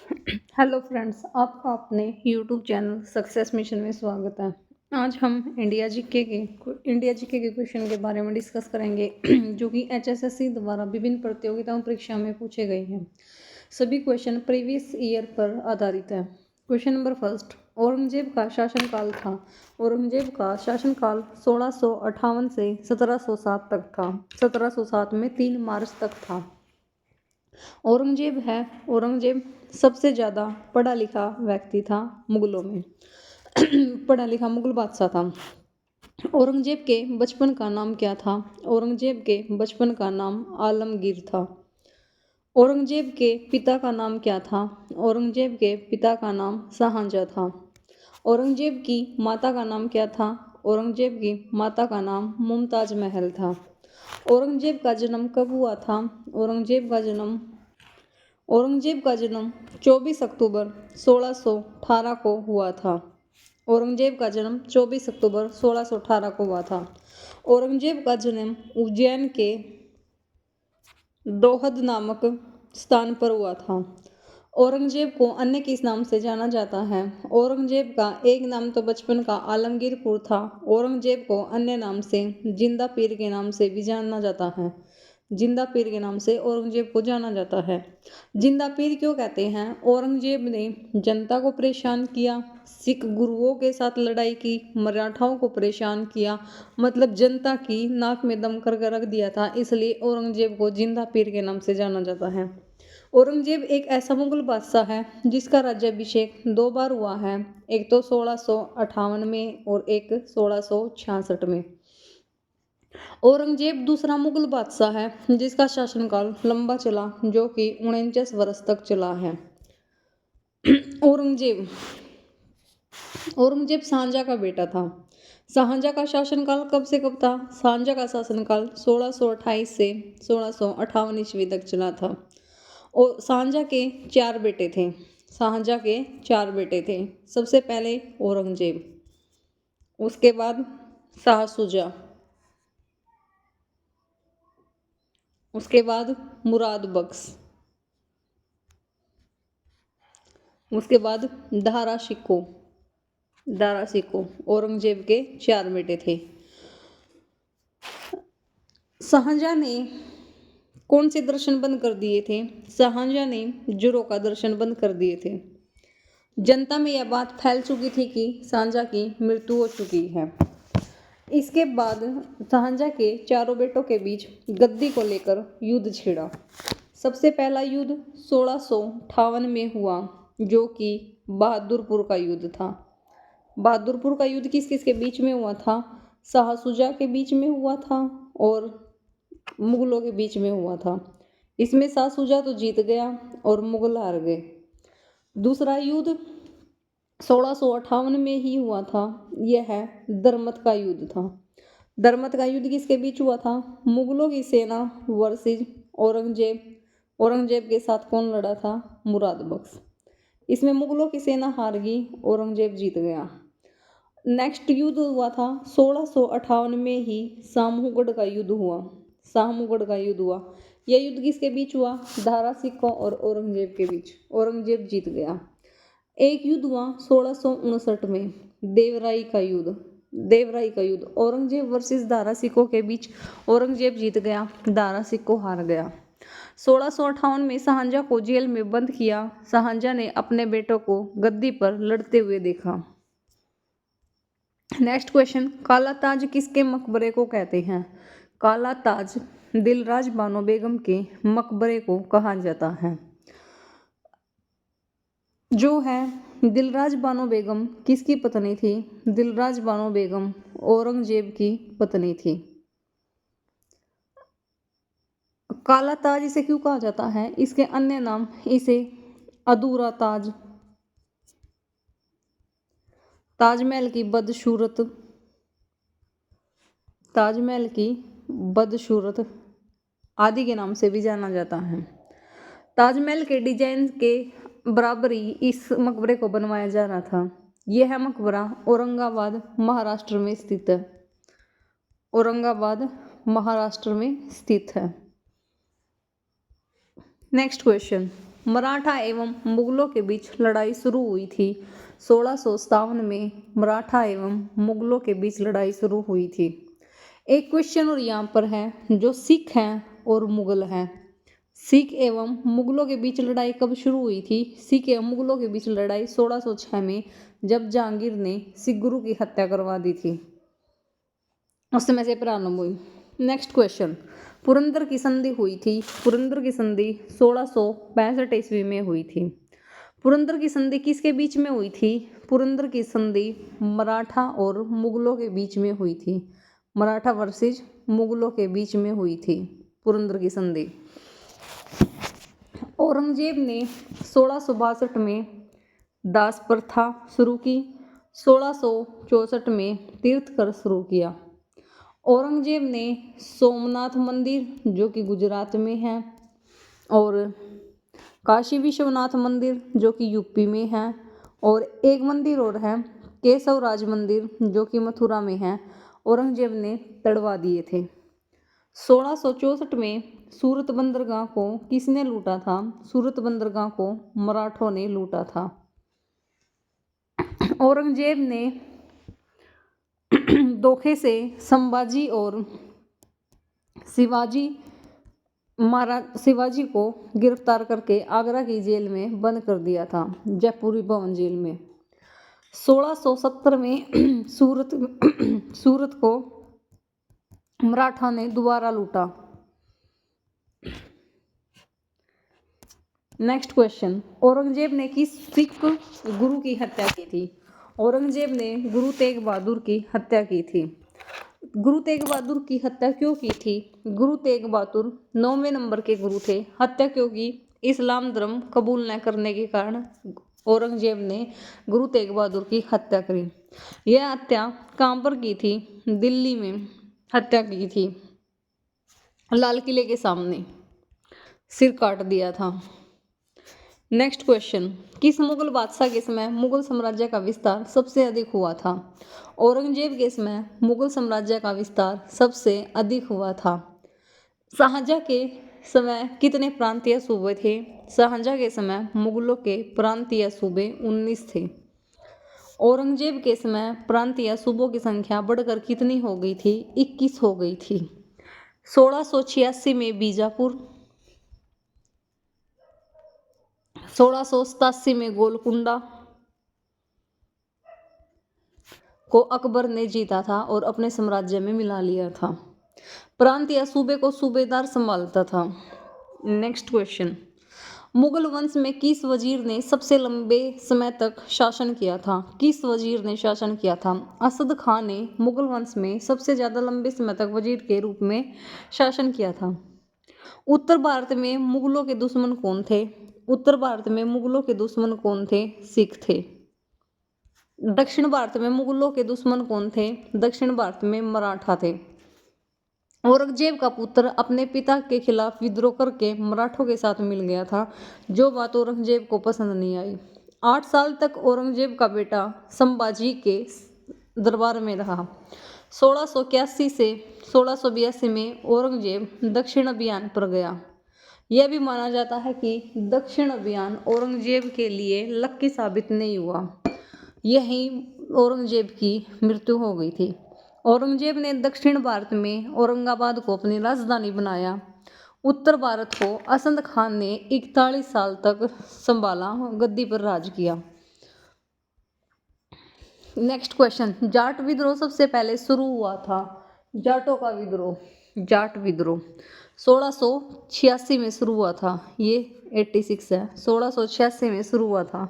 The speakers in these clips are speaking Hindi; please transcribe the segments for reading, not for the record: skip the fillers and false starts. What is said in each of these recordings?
हेलो फ्रेंड्स, आपका अपने यूट्यूब चैनल सक्सेस मिशन में स्वागत है। आज हम इंडिया जीके के क्वेश्चन के बारे में डिस्कस करेंगे जो कि एचएसएससी द्वारा विभिन्न प्रतियोगिताओं परीक्षा में पूछे गए हैं। सभी क्वेश्चन प्रीवियस ईयर पर आधारित है। क्वेश्चन नंबर फर्स्ट, औरंगजेब का शासनकाल था। औरंगजेब का शासनकाल 1658 से 1707 तक था। 1707 में 3 मार्च तक था। औरंगजेब सबसे ज़्यादा पढ़ा लिखा व्यक्ति था मुगलों में। पढ़ा लिखा मुगल बादशाह था। औरंगजेब के बचपन का नाम क्या था? औरंगजेब के बचपन का नाम आलमगीर था। औरंगजेब के पिता का नाम क्या था? औरंगजेब के पिता का नाम शाहजहाँ था। औरंगजेब की माता का नाम क्या था? औरंगजेब की माता का नाम मुमताज महल था। औरंगजेब का जन्म कब हुआ था? औरंगजेब का जन्म 24 अक्टूबर 1618 को हुआ था। औरंगजेब का जन्म 24 अक्टूबर 1618 को हुआ था। औरंगजेब का जन्म उज्जैन के दोहद नामक स्थान पर हुआ था। औरंगजेब को अन्य किस नाम से जाना जाता है? औरंगजेब का एक नाम तो बचपन का आलमगीरपुर था। औरंगजेब को अन्य नाम से जिंदा पीर के नाम से भी जाना जाता है। जिंदा पीर के नाम से औरंगजेब को जाना जाता है। जिंदा पीर क्यों कहते हैं? औरंगजेब ने जनता को परेशान किया, सिख गुरुओं के साथ लड़ाई की, मराठाओं को परेशान किया, मतलब जनता की नाक में दम करके रख दिया था, इसलिए औरंगजेब को जिंदा पीर के नाम से जाना जाता है। औरंगजेब एक ऐसा मुगल बादशाह है जिसका राज्याभिषेक 2 बार हुआ है, एक तो 1658 में और एक 1666 में। औरंगजेब दूसरा मुगल बादशाह है जिसका शासनकाल लंबा चला, जो कि 49 वर्ष तक चला है। औरंगजेब औरंगजेब शाहजहाँ का बेटा था। शाहजहाँ का शासनकाल कब से कब था? शाहजहाँ का शासनकाल 1628 से 1658 ईस्वी तक चला था। और शाहजहाँ के 4 बेटे थे। शाहजहाँ के 4 बेटे थे। सबसे पहले औरंगजेब, उसके बाद शाह शुजा, उसके बाद मुराद बख्श, उसके बाद दारा शिकोह। औरंगजेब के 4 बेटे थे। शाहजहाँ ने कौन से दर्शन बंद कर दिए थे? शाहजहाँ ने जुरों का दर्शन बंद कर दिए थे। जनता में यह बात फैल चुकी थी कि शाहजहाँ की मृत्यु हो चुकी है। इसके बाद शाहजहाँ के 4 बेटों के बीच गद्दी को लेकर युद्ध छिड़ा। सबसे पहला युद्ध 1658 में हुआ, जो कि बहादुरपुर का युद्ध था। बहादुरपुर का युद्ध किस किस के बीच में हुआ था? शाह शुजा के बीच में हुआ था और मुगलों के बीच में हुआ था। इसमें शाह शुजा तो जीत गया और मुगल हार गए। दूसरा युद्ध 1658 में ही हुआ था। यह है दरमत का युद्ध था। दरमत का युद्ध किसके बीच हुआ था? मुगलों की सेना वर्सेस औरंगजेब। औरंगजेब के साथ कौन लड़ा था? मुराद बख्श। इसमें मुगलों की सेना हार गई, औरंगजेब जीत गया। नेक्स्ट युद्ध हुआ था 1658 में ही सामूगढ़ का युद्ध हुआ। सामूगढ़ का युद्ध हुआ। यह युद्ध किसके बीच हुआ? दारा सिकोह और औरंगजेब के बीच। औरंगजेब जीत गया। एक युद्ध हुआ 1659 में, देवराई का युद्ध। औरंगजेब वर्सेस दारा सिकोह के बीच औरंगजेब जीत गया, दारा सिकोह हार गया। 1658 में शाहजहाँ को जेल में बंद किया। शाहजहाँ ने अपने बेटों को गद्दी पर लड़ते हुए देखा। नेक्स्ट क्वेश्चन, काला ताज किसके मकबरे को कहते हैं? काला ताज दिलराज बानो बेगम के मकबरे को कहा जाता है। जो है दिलराज बानो बेगम किसकी पत्नी थी? दिलराज बानो बेगम औरंगजेब की पत्नी थी। काला ताज इसे क्यों कहा जाता है? इसके अन्य नाम इसे अधूरा ताज, ताजमहल की बदसूरत आदि के नाम से भी जाना जाता है। ताजमहल के डिजाइन के बराबर ही इस मकबरे को बनवाया जा रहा था। यह मकबरा औरंगाबाद महाराष्ट्र में स्थित है। औरंगाबाद महाराष्ट्र में स्थित है। नेक्स्ट क्वेश्चन, मराठा एवं मुगलों के बीच लड़ाई शुरू हुई थी? 1657 में मराठा एवं मुगलों के बीच लड़ाई शुरू हुई थी। एक क्वेश्चन और यहाँ पर है, जो सिख हैं और मुगल हैं, सिख एवं मुगलों के बीच लड़ाई कब शुरू हुई थी? सिख एवं मुगलों के बीच लड़ाई 1606 में, जब जहांगीर ने सिख गुरु की हत्या करवा दी थी, उस समय से प्रारंभ हुई। नेक्स्ट क्वेश्चन, पुरंदर की संधि हुई थी? पुरंदर की संधि 1665 ईस्वी में हुई थी। पुरंदर की संधि किसके बीच में हुई थी? पुरंदर की संधि मराठा और मुगलों के बीच में हुई थी। मराठा वर्सेस मुगलों के बीच में हुई थी पुरंदर की संधि। औरंगजेब ने 1662 में दास प्रथा शुरू की। 1664 में तीर्थ कर शुरू किया। औरंगजेब ने सोमनाथ मंदिर जो कि गुजरात में है, और काशी विश्वनाथ मंदिर जो कि यूपी में है, और एक मंदिर और है केशवराज मंदिर जो कि मथुरा में है, औरंगजेब ने तड़वा दिए थे। 1664 में सूरत बंदरगाह को किसने लूटा था? सूरत बंदरगाह को मराठों ने लूटा था। औरंगजेब ने धोखे से संभाजी और शिवाजी को गिरफ्तार करके आगरा की जेल में बंद कर दिया था, जयपुरी भवन जेल में। 1670 में सूरत को मराठा ने दोबारा लूटा। नेक्स्ट क्वेश्चन, औरंगजेब ने किस सिख गुरु की हत्या की थी? औरंगजेब ने गुरु तेग बहादुर की हत्या की थी। गुरु तेग बहादुर की हत्या क्यों की थी? गुरु तेग बहादुर 9वें नंबर के गुरु थे। हत्या क्यों की? इस्लाम धर्म कबूल न करने के कारण औरंगजेब ने गुरु तेग बहादुर की हत्या करी। यह हत्या कहाँ पर की थी? दिल्ली में हत्या की थी, लाल किले के सामने सिर काट दिया था। नेक्स्ट क्वेश्चन, किस मुगल बादशाह के समय मुगल साम्राज्य का विस्तार सबसे अधिक हुआ था? औरंगजेब के समय मुगल साम्राज्य का विस्तार सबसे अधिक हुआ था। शाहजहां के समय कितने प्रांतीय सूबे थे? शाहजहां के समय मुगलों के प्रांतीय सूबे 19 थे। औरंगजेब के समय प्रांतीय सूबों की संख्या बढ़कर कितनी हो गई थी? 21 हो गई थी। 1686 में बीजापुर, 1687 में गोलकुंडा को अकबर ने जीता था और अपने साम्राज्य में मिला लिया था। प्रांतीय सूबे को सूबेदार संभालता था। नेक्स्ट क्वेश्चन, मुगल वंश में किस वजीर ने सबसे लंबे समय तक शासन किया था? किस वजीर ने शासन किया था? असद खान ने मुगल वंश में सबसे ज्यादा लंबे समय तक वजीर के रूप में शासन किया था। उत्तर भारत में मुगलों के दुश्मन कौन थे? उत्तर भारत में मुगलों के दुश्मन कौन थे? सिख थे। दक्षिण भारत में मुगलों के दुश्मन कौन थे? दक्षिण भारत में मराठा थे। औरंगजेब का पुत्र अपने पिता के खिलाफ विद्रोह करके मराठों के साथ मिल गया था, जो बात औरंगजेब को पसंद नहीं आई। 8 साल तक औरंगजेब का बेटा संभाजी के दरबार में रहा। 1681 से 1682 में औरंगजेब दक्षिण अभियान पर गया। यह भी माना जाता है कि दक्षिण अभियान औरंगजेब के लिए लकी साबित नहीं हुआ, यही औरंगजेब की मृत्यु हो गई थी। औरंगजेब ने दक्षिण भारत में औरंगाबाद को अपनी राजधानी बनाया। उत्तर भारत को असद खान ने 41 साल तक संभाला, गद्दी पर राज किया। नेक्स्ट क्वेश्चन, जाट विद्रोह सबसे पहले शुरू हुआ था? जाटों का विद्रोह, जाट विद्रोह 1686 में शुरू हुआ था। ये 86 है, 1686 में शुरू हुआ था।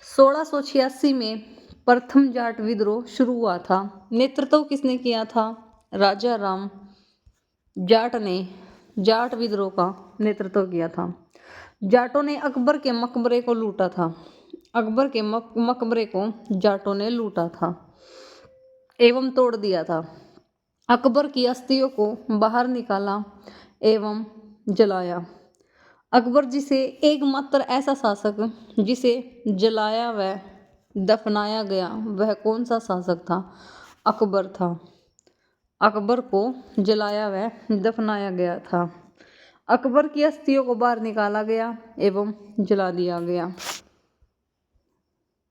1686 में प्रथम जाट विद्रोह शुरू हुआ था। नेतृत्व किसने किया था? राजा राम जाट ने जाट विद्रोह का नेतृत्व किया था। जाटों ने अकबर के मकबरे को लूटा था। अकबर के मकबरे को जाटों ने लूटा था एवं तोड़ दिया था। अकबर की अस्थियों को बाहर निकाला एवं जलाया। अकबर जिसे एकमात्र ऐसा शासक जिसे जलाया व दफनाया गया, वह कौन सा शासक था? अकबर था। अकबर को जलाया व दफनाया गया था। अकबर की अस्थियों को बाहर निकाला गया एवं जला दिया गया।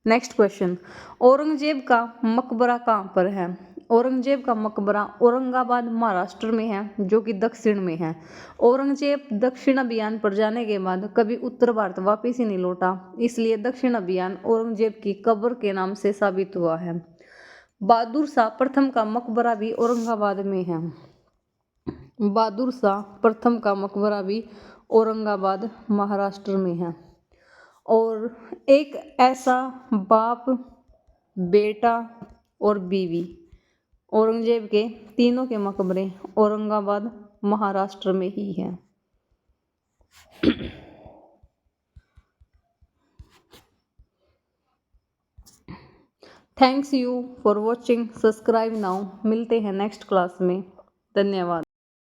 नेक्स्ट क्वेश्चन, औरंगजेब का मकबरा कहाँ पर है? औरंगजेब का मकबरा औरंगाबाद महाराष्ट्र में है, जो कि दक्षिण में है। औरंगजेब दक्षिण अभियान पर जाने के बाद कभी उत्तर भारत वापिस ही नहीं लौटा, इसलिए दक्षिण अभियान औरंगजेब की कब्र के नाम से साबित हुआ है। बहादुर शाह प्रथम का मकबरा भी औरंगाबाद में है। बहादुर शाह प्रथम का मकबरा भी औरंगाबाद महाराष्ट्र में है। और एक ऐसा बाप, बेटा और बीवी, औरंगजेब के तीनों के मकबरे औरंगाबाद महाराष्ट्र में ही हैं। Thanks you for watching, subscribe now. मिलते हैं नेक्स्ट क्लास में। धन्यवाद।